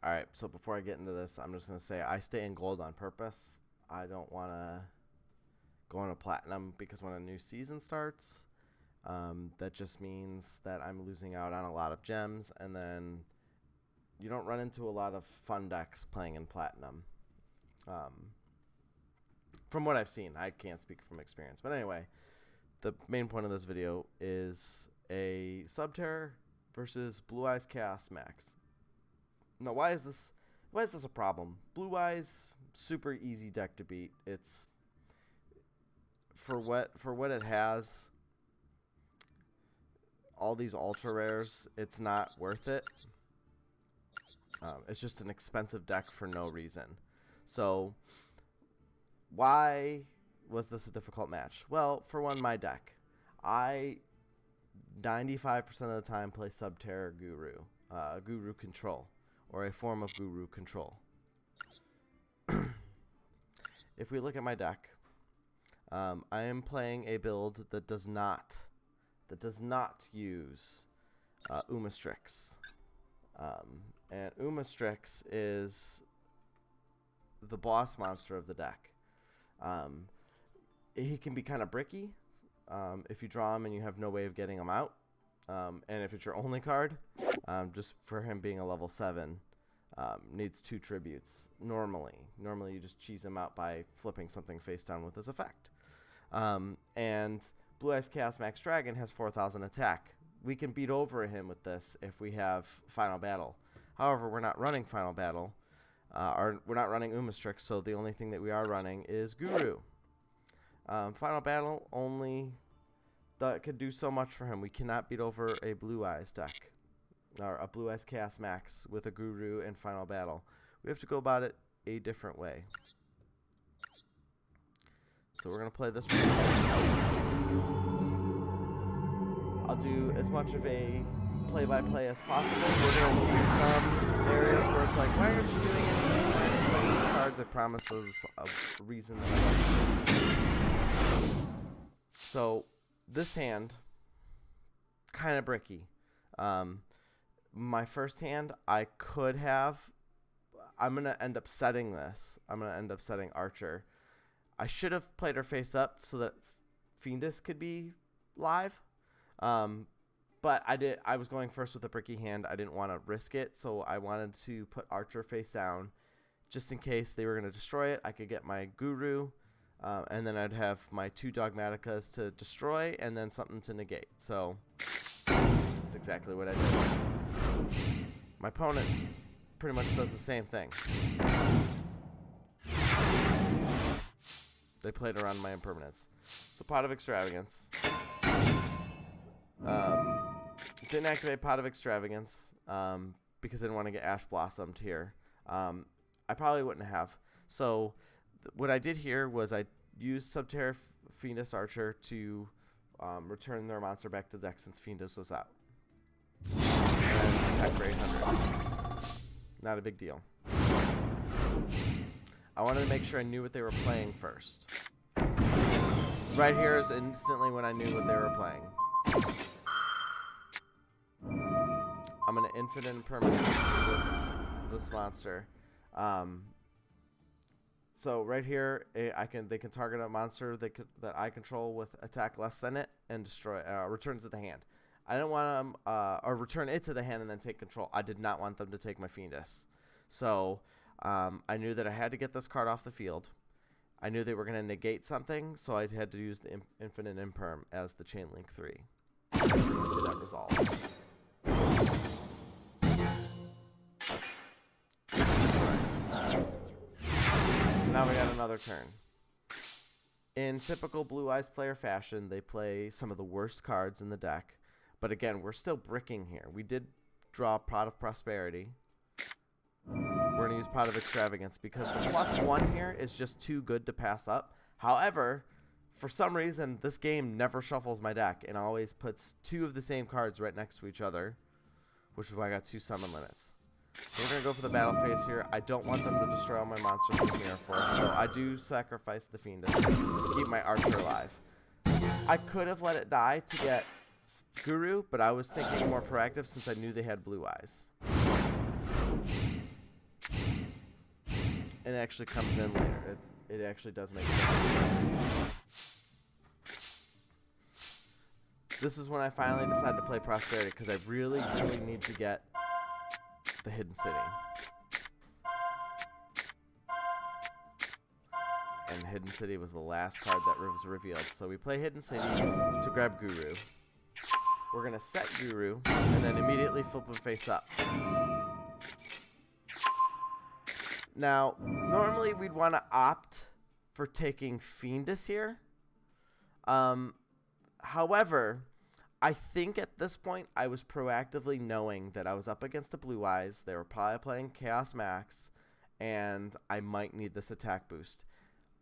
Alright, so before I get into this, I'm just going to say I stay in gold on purpose. I don't want to go into platinum because when a new season starts, that just means that I'm losing out on a lot of gems, and then you don't run into a lot of fun decks playing in platinum. From what I've seen, I can't speak from experience. But anyway, the main point of this video is a Subterror versus Blue Eyes Chaos Max. Now, why is this a problem? Blue Eyes, super easy deck to beat. It's for what it has, all these ultra rares, it's not worth it. It's just an expensive deck for no reason. So why was this a difficult match? Well, for one, my deck. I 95% of the time play Subterror Guru, Guru Control, or a form of Guru Control. If we look at my deck, I am playing a build that does not use Umastrix. And Umastrix is the boss monster of the deck. He can be kind of bricky if you draw him and you have no way of getting him out. And if it's your only card, just for him being a level 7, needs 2 tributes. Normally you just cheese him out by flipping something face down with his effect. And Blue Eyes Chaos Max Dragon has 4,000 attack. We can beat over him with this if we have Final Battle. However, we're not running Final Battle, or we're not running Umastrix, so the only thing that we are running is Guru. Final Battle only could do so much for him. We cannot beat over a Blue Eyes deck, or a Blue Eyes Chaos Max with a Guru and Final Battle. We have to go about it a different way. So we're going to play this one. I'll do as much of a play-by-play as possible. We're going to see some areas where it's like, why aren't you doing anything? Why aren't you playing these cards? I promise there's a reason that I don't. So this hand, kind of bricky. My first hand, I'm going to end up setting this. I'm going to end up setting Archer. I should have played her face up so that Fiendus could be live. But I was going first with a bricky hand. I didn't want to risk it, so I wanted to put Archer face down just in case they were going to destroy it. I could get my Guru, and then I'd have my 2 Dogmaticas to destroy and then something to negate. So that's exactly what I did. My opponent pretty much does the same thing. They played around my impermanence. So Pot of Extravagance. Didn't activate Pot of Extravagance because I didn't want to get Ash Blossomed here. I probably wouldn't have. So what I did here was I used Subterror Fiendus Archer to return their monster back to the deck since Fiendus was out. And attack for 800. Not a big deal. I wanted to make sure I knew what they were playing first. Right here is instantly when I knew what they were playing. I'm going to infinite impermanence this monster. So right here, they can target a monster that I control with attack less than it and destroy returns to the hand. I didn't want them or return it to the hand and then take control. I did not want them to take my Fiendus. So I knew that I had to get this card off the field. I knew they were going to negate something, so I had to use the infinite imperm as the Chain Link 3. See that resolve. So now we got another turn. In typical Blue Eyes player fashion, they play some of the worst cards in the deck. But again, we're still bricking here. We did draw Pot of Prosperity. We're going to use Pot of Extravagance because the +1 here is just too good to pass up. However, for some reason, this game never shuffles my deck and always puts 2 of the same cards right next to each other, which is why I got 2 summon limits. So we're going to go for the battle phase here. I don't want them to destroy all my monsters with Mirror Force, so I do sacrifice the Fiendus to keep my Archer alive. I could have let it die to get Guru, but I was thinking more proactive since I knew they had Blue Eyes. and it actually comes in later. It actually does make sense. This is when I finally decided to play Prosperity, because I really, really need to get the Hidden City. And Hidden City was the last card that was revealed. So we play Hidden City to grab Guru. We're going to set Guru, and then immediately flip him face up. Now, normally we'd want to opt for taking Fiendus here. However, I think at this point I was proactively knowing that I was up against a Blue Eyes. They were probably playing Chaos Max, and I might need this attack boost.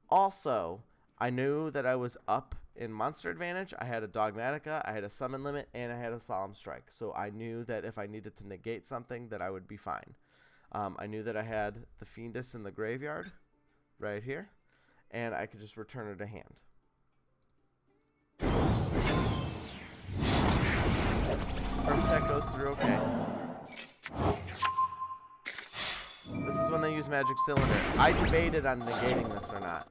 Also, I knew that I was up in monster advantage. I had a Dogmatica, I had a summon limit, and I had a Solemn Strike. So I knew that if I needed to negate something, that I would be fine. I knew that I had the Fiendus in the graveyard right here, and I could just return it to hand. First attack goes through okay. This is when they use Magic Cylinder. I debated on negating this or not.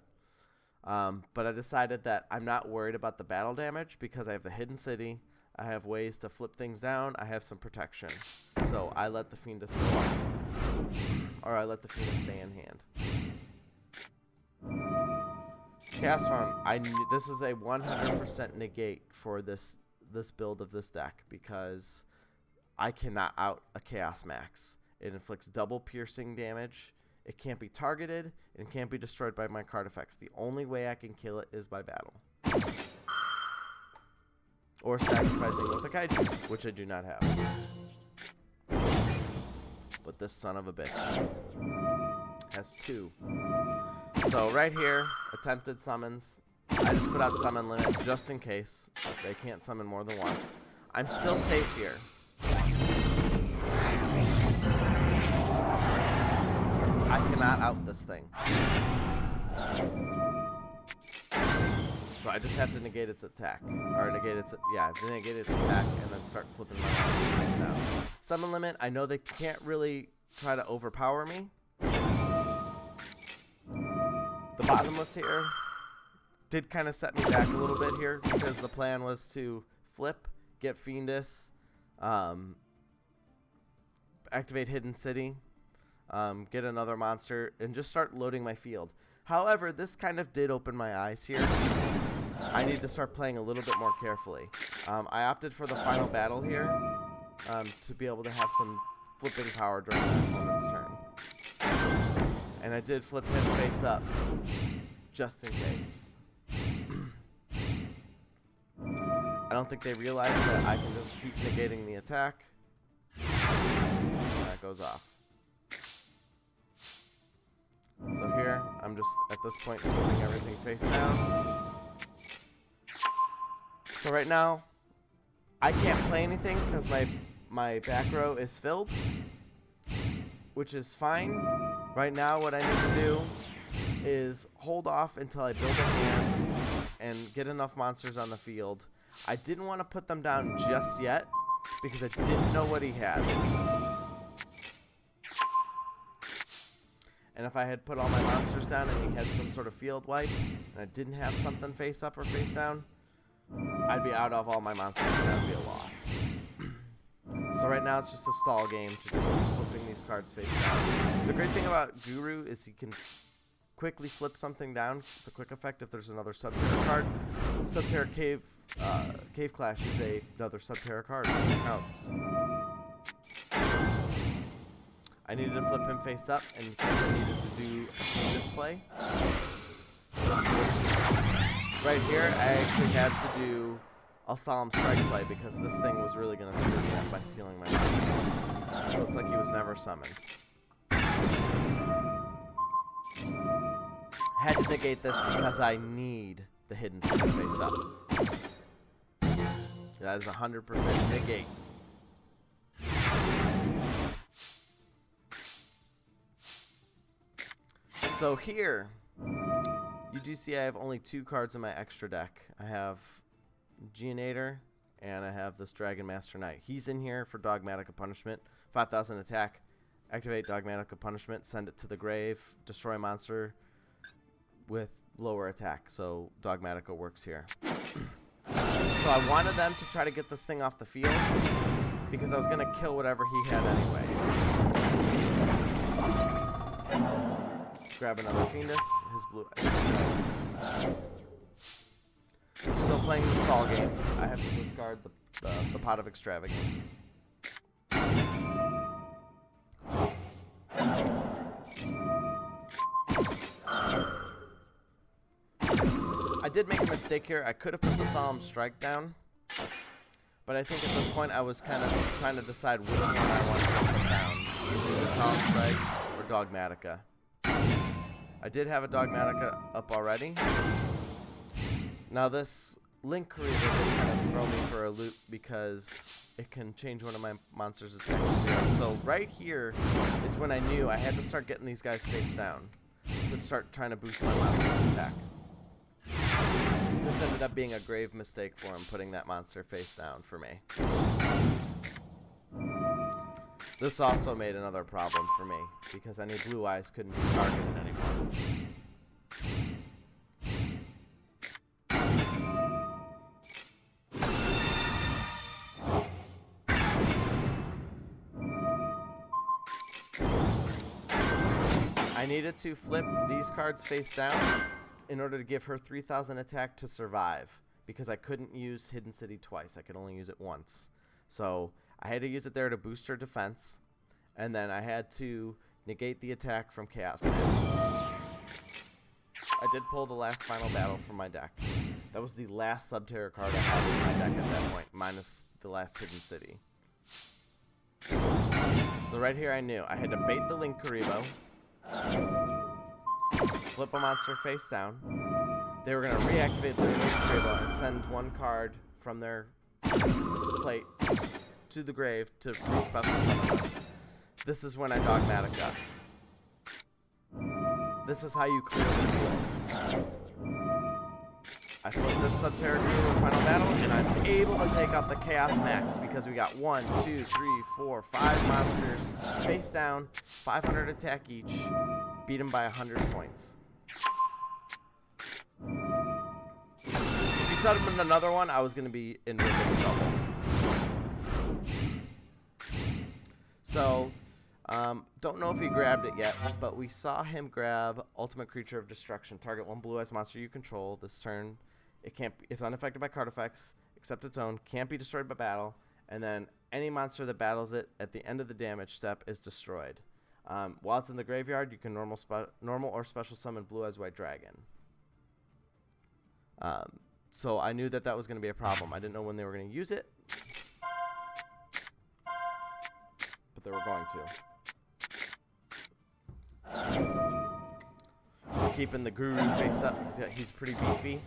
But I decided that I'm not worried about the battle damage because I have the Hidden City. I have ways to flip things down. I have some protection. So I let the Fiendus go off. Or I let the Fiendus stay in hand. Chaos Farm. This is a 100% negate for this build of this deck because I cannot out a Chaos Max. It inflicts double piercing damage. It can't be targeted, and it can't be destroyed by my card effects. The only way I can kill it is by battle. Or sacrificing with a Kaiju, which I do not have. But this son of a bitch has 2. So right here, attempted summons. I just put out summon limit just in case. They can't summon more than once. I'm still safe here. I cannot out this thing. So I just have to negate its attack. Or negate its attack and then start flipping my face down. Summon limit, I know they can't really try to overpower me. The bottomless here did kind of set me back a little bit here because the plan was to flip, get Fiendus, activate Hidden City, get another monster, and just start loading my field. However, this kind of did open my eyes here. I need to start playing a little bit more carefully. I opted for the final battle here to be able to have some flipping power during my opponent's turn. And I did flip him face up, just in case. I don't think they realize that I can just keep negating the attack. That goes off. So here, I'm just, at this point, flipping everything face down. So right now, I can't play anything because my back row is filled, which is fine. Right now, what I need to do is hold off until I build a hand and get enough monsters on the field. I didn't want to put them down just yet because I didn't know what he had. And if I had put all my monsters down and he had some sort of field wipe and I didn't have something face up or face down, I'd be out of all my monsters and that would be a loss. So right now it's just a stall game to just keep flipping these cards face down. The great thing about Guru is he can quickly flip something down. It's a quick effect if there's another Subterra card. Subterra Cave Clash is another Subterra card, so it counts. I needed to flip him face up in case I needed to do a display. Right here, I actually had to do a Solemn Strike play because this thing was really going to screw me up by stealing my monsters. So it's like he was never summoned. Had to negate this because I need the Hidden City face up. That is 100% negate. So here, you do see I have only 2 cards in my extra deck. I have Geonator, and I have this Dragon Master Knight. He's in here for Dogmatica Punishment, 5,000 attack, Activate Dogmatic Punishment, send it to the grave, destroy monster with lower attack. So Dogmatica works here. So I wanted them to try to get this thing off the field because I was going to kill whatever he had anyway. Grab another Fiendus, his blue. Still playing the stall game. I have to discard the Pot of Extravagance. I did make a mistake here. I could have put the Solemn Strike down, but I think at this point I was kind of trying to decide which one I wanted to put down. Either Solemn Strike or Dogmatica. I did have a Dogmatica up already. Now this Link Creator did kind of throw me for a loop because it can change one of my monsters' attack to 0. So right here is when I knew I had to start getting these guys face down to start trying to boost my monster's attack. This ended up being a grave mistake for him, putting that monster face down for me. This also made another problem for me, because any Blue Eyes couldn't be targeted anymore. I needed to flip these cards face down in order to give her 3,000 attack to survive, because I couldn't use Hidden City twice. I could only use it once. So I had to use it there to boost her defense, and then I had to negate the attack from Chaos Max. I did pull the last Final Battle from my deck. That was the last Subterror card I had in my deck at that point, minus the last Hidden City. So right here I knew I had to bait the Link Karibo, flip a monster face down. They were going to reactivate their Link Karibo and send one card from their plate to the grave to re-special summon this. This is when I Dogmatica. This is how you clear the field. I flip this Subterror Guru with Final Battle, and I'm able to take out the Chaos Max because we got 1, 2, 3, 4, 5 monsters face down, 500 attack each, beat them by 100 points. If he summoned another one, I was going to be in real big trouble. So, don't know if he grabbed it yet, but we saw him grab Ultimate Creature of Destruction. Target one Blue Eyes monster you control this turn. It's unaffected by card effects, except its own. Can't be destroyed by battle. And then any monster that battles it at the end of the damage step is destroyed. While it's in the graveyard, you can normal or special summon Blue Eyes White Dragon. So I knew that was going to be a problem. I didn't know when they were going to use it, but they were going to. Keeping the Guru face up. He's pretty beefy.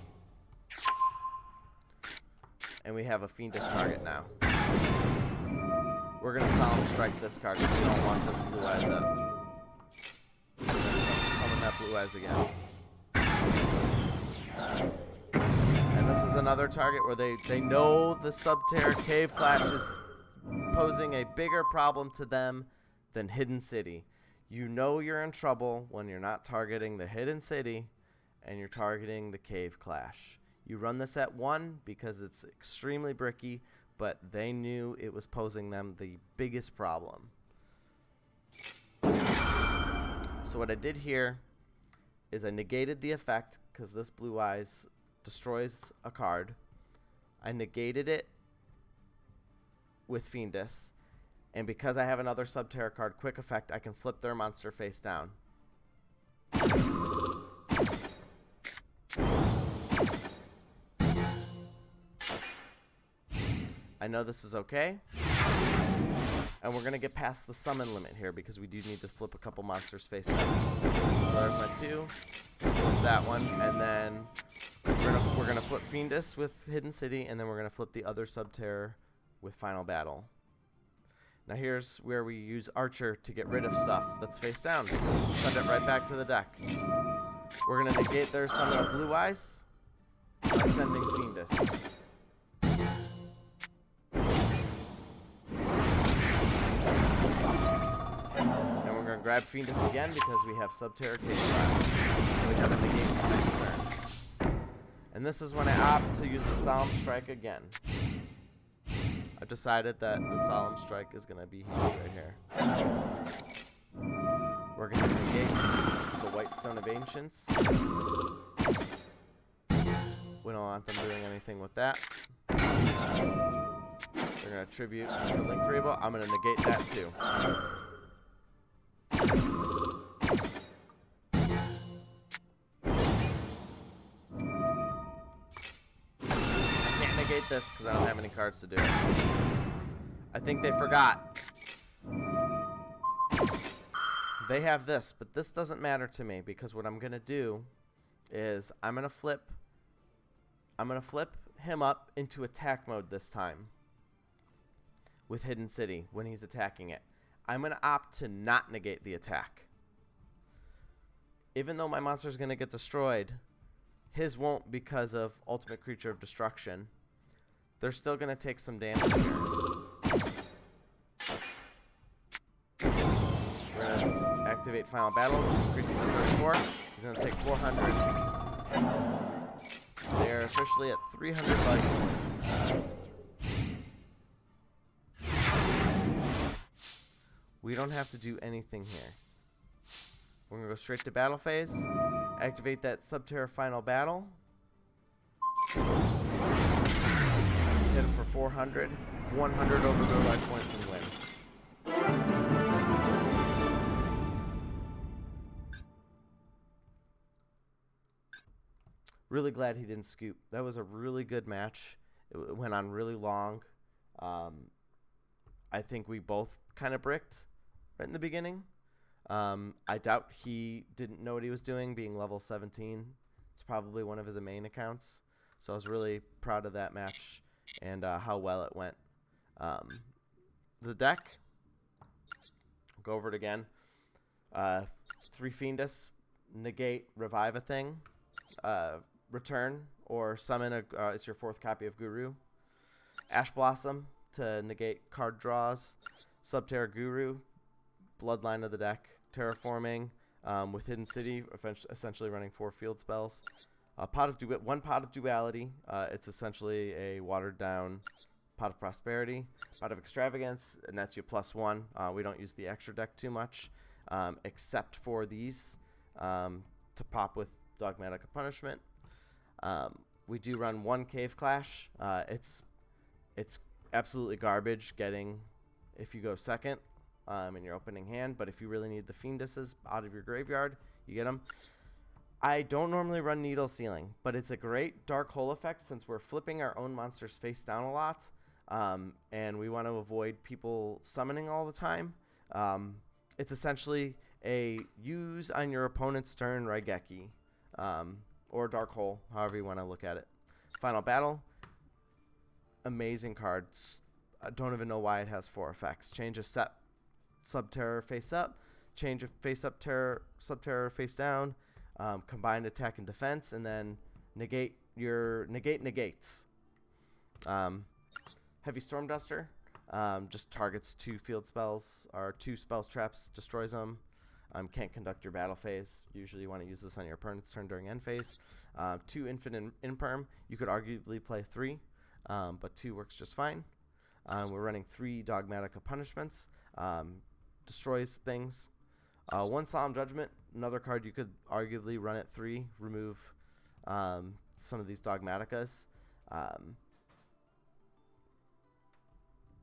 And we have a Fiendish target now. We're going to Solemn Strike this card because we don't want this Blue Eyes up. Summon that Blue Eyes again. And this is another target where they know the Subterror Cave Clash is posing a bigger problem to them than Hidden City. You know you're in trouble when you're not targeting the Hidden City and you're targeting the Cave Clash. You run this at 1 because it's extremely bricky, but they knew it was posing them the biggest problem. So what I did here is I negated the effect because this Blue Eyes destroys a card. I negated it with Fiendus. And because I have another Subterror card, quick effect, I can flip their monster face down. I know this is okay. And we're going to get past the summon limit here because we do need to flip a couple monsters face down. So there's my 2. Flip that one. And then we're gonna flip Fiendus with Hidden City, and then we're going to flip the other Subterror with Final Battle. Now here's where we use Archer to get rid of stuff that's face down. Send it right back to the deck. We're going to negate their summon of Blue Eyes by sending Fiendus. grab Fiendus again because we have Subterra Cage Clash. So we have a negate the next turn. And this is when I opt to use the Solemn Strike again. I've decided that the Solemn Strike is going to be right here. We're going to negate the Whitestone of Ancients. We don't want them doing anything with that. They're going to tribute to Link Rebo. I'm going to negate that too. Negate this because I don't have any cards to do it. I think they forgot. They have this, but this doesn't matter to me because what I'm gonna do is I'm gonna flip him up into attack mode this time with Hidden City when he's attacking it. I'm gonna opt to not negate the attack. Even though my monster's gonna get destroyed, his won't because of Ultimate Creature of Destruction. They're still going to take some damage here. We're going to activate Final Battle to increase it to 34. He's going to take 400. They're officially at 300 life points. We don't have to do anything here. We're going to go straight to battle phase. Activate that Subterra Final Battle. Hit him for 400, 100 over their life points and win. Really glad he didn't scoop. That was a really good match. It went on really long. I think we both kind of bricked right in the beginning. I doubt he didn't know what he was doing, being level 17. It's probably one of his main accounts. So I was really proud of that match and how well it went. The deck, go over it again. 3 Fiendus, negate, revive a thing, return or summon it's your 4th copy of Guru. Ash Blossom to negate card draws. Subterra Guru, bloodline of the deck. Terraforming with Hidden City, essentially running 4 field spells. One Pot of Duality. It's essentially a watered down Pot of Prosperity. Pot of Extravagance, and that's your +1. We don't use the extra deck too much, except for these to pop with Dogmatic Punishment. We do run 1 Cave Clash. It's absolutely garbage getting if you go second in your opening hand, but if you really need the Fienduses out of your graveyard, you get them. I don't normally run Needle Ceiling, but it's a great dark hole effect since we're flipping our own monsters face down a lot, and we want to avoid people summoning all the time. It's essentially a use on your opponent's turn Raigeki, or Dark Hole, however you want to look at it. Final Battle, amazing cards. I don't even know why it has 4 effects. Change a set Subterror face up, change a face up Subterror face down. Combined attack and defense, and then negate negates. Heavy Storm Duster just targets 2 field spells or 2 spells traps, destroys them. Can't conduct your battle phase. Usually you want to use this on your opponent's turn during end phase. 2 Infinite Imperm. You could arguably play 3, but 2 works just fine. We're running 3 Dogmatic Punishments. Destroys things. 1 Solemn Judgment, another card you could arguably run at 3, remove some of these Dogmaticas.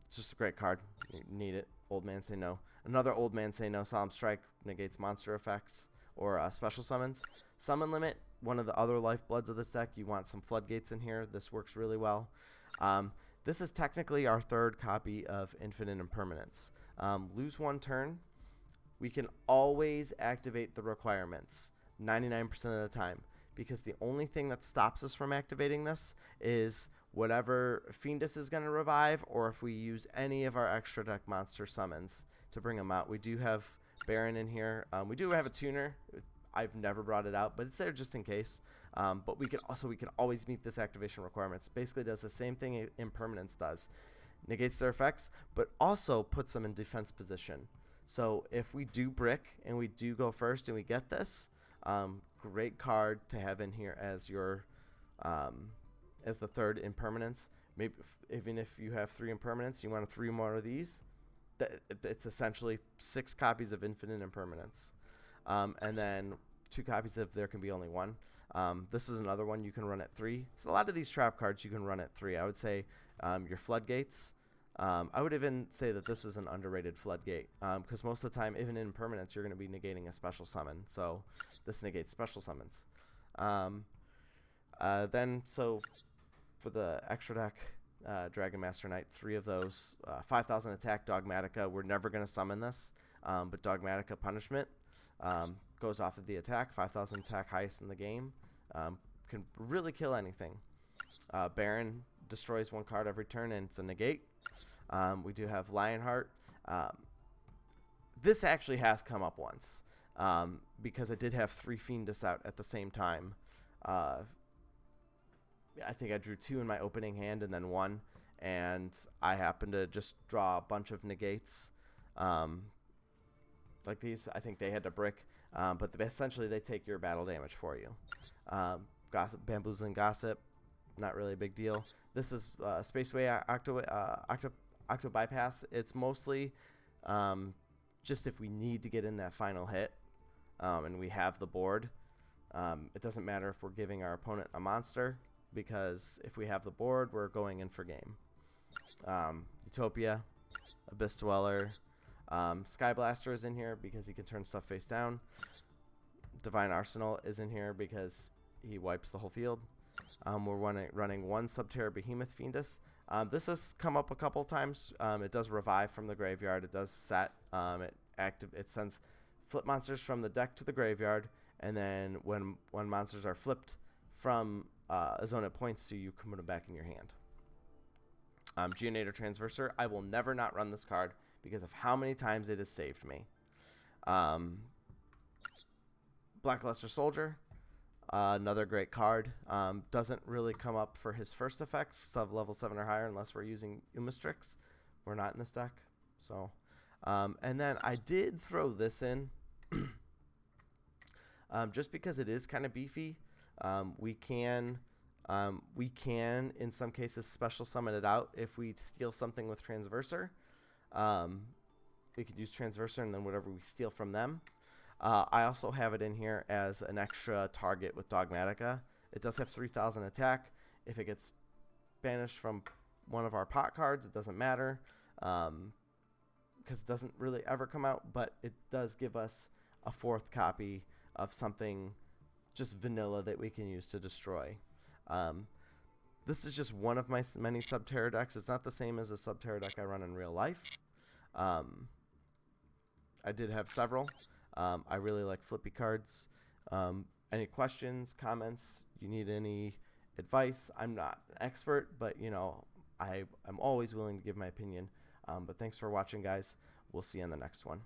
It's just a great card. You need it. Old Man Say No. Another Old Man Say No. Solemn Strike negates monster effects or special summons. Summon Limit, one of the other lifebloods of this deck. You want some Floodgates in here. This works really well. This is technically our 3rd copy of Infinite Impermanence. Lose 1 turn. We can always activate the requirements 99% of the time because the only thing that stops us from activating this is whatever Fiendus is going to revive or if we use any of our extra deck monster summons to bring them out. We do have Baron in here. We do have a tuner. I've never brought it out, but it's there just in case. But we can always meet this activation requirements. Basically does the same thing Impermanence does. Negates their effects, but also puts them in defense position. So if we do brick and we do go first and we get this, great card to have in here as your as the third impermanence. Maybe even if you have 3 impermanence, you want 3 more of these. It's essentially 6 copies of infinite impermanence, and then 2 copies of there can be only 1. This is another one you can run at 3. So a lot of these trap cards you can run at 3. I would say your floodgates. I would even say that this is an underrated floodgate, because most of the time, even in impermanence, you're going to be negating a special summon. So this negates special summons. Then for the extra deck, Dragon Master Knight, 3 of those, 5,000 attack Dogmatica. We're never going to summon this, but Dogmatica Punishment goes off of the attack. 5,000 attack, highest in the game. Can really kill anything. Baron destroys 1 card every turn, and it's a negate. We do have Lionheart. This actually has come up once, because I did have 3 Fiendus out at the same time. I think I drew 2 in my opening hand and then 1, and I happened to just draw a bunch of negates like these. I think they had to brick, but essentially they take your battle damage for you. Gossip, Bamboozling Gossip, not really a big deal. This is Spaceway Octo Bypass. It's mostly just if we need to get in that final hit, and we have the board. It doesn't matter if we're giving our opponent a monster, because if we have the board, we're going in for game. Utopia, Abyss Dweller, Sky Blaster is in here because he can turn stuff face down. Divine Arsenal is in here because he wipes the whole field. We're running 1 Subterra Behemoth Fiendus. This has come up a couple times. It does revive from the graveyard. It does set. It sends flip monsters from the deck to the graveyard, and then when monsters are flipped from a zone it points to, you can put them back in your hand. Geonator Transverser. I will never not run this card because of how many times it has saved me. Blackluster Soldier. Another great card. Doesn't really come up for his first effect, level 7 or higher, unless we're using Umastrix. We're not in this deck. So, and then I did throw this in just because it is kind of beefy. We can in some cases special summon it out if we steal something with Transverser. We could use Transverser and then whatever we steal from them. I also have it in here as an extra target with Dogmatica. It does have 3,000 attack. If it gets banished from one of our pot cards, it doesn't matter, because it doesn't really ever come out, but it does give us a 4th copy of something just vanilla that we can use to destroy. This is just one of my many Subterra decks. It's not the same as a Subterra deck I run in real life. I did have several. I really like flippy cards. Any questions, comments? You need any advice? I'm not an expert, but I'm always willing to give my opinion. But thanks for watching, guys. We'll see you on the next one.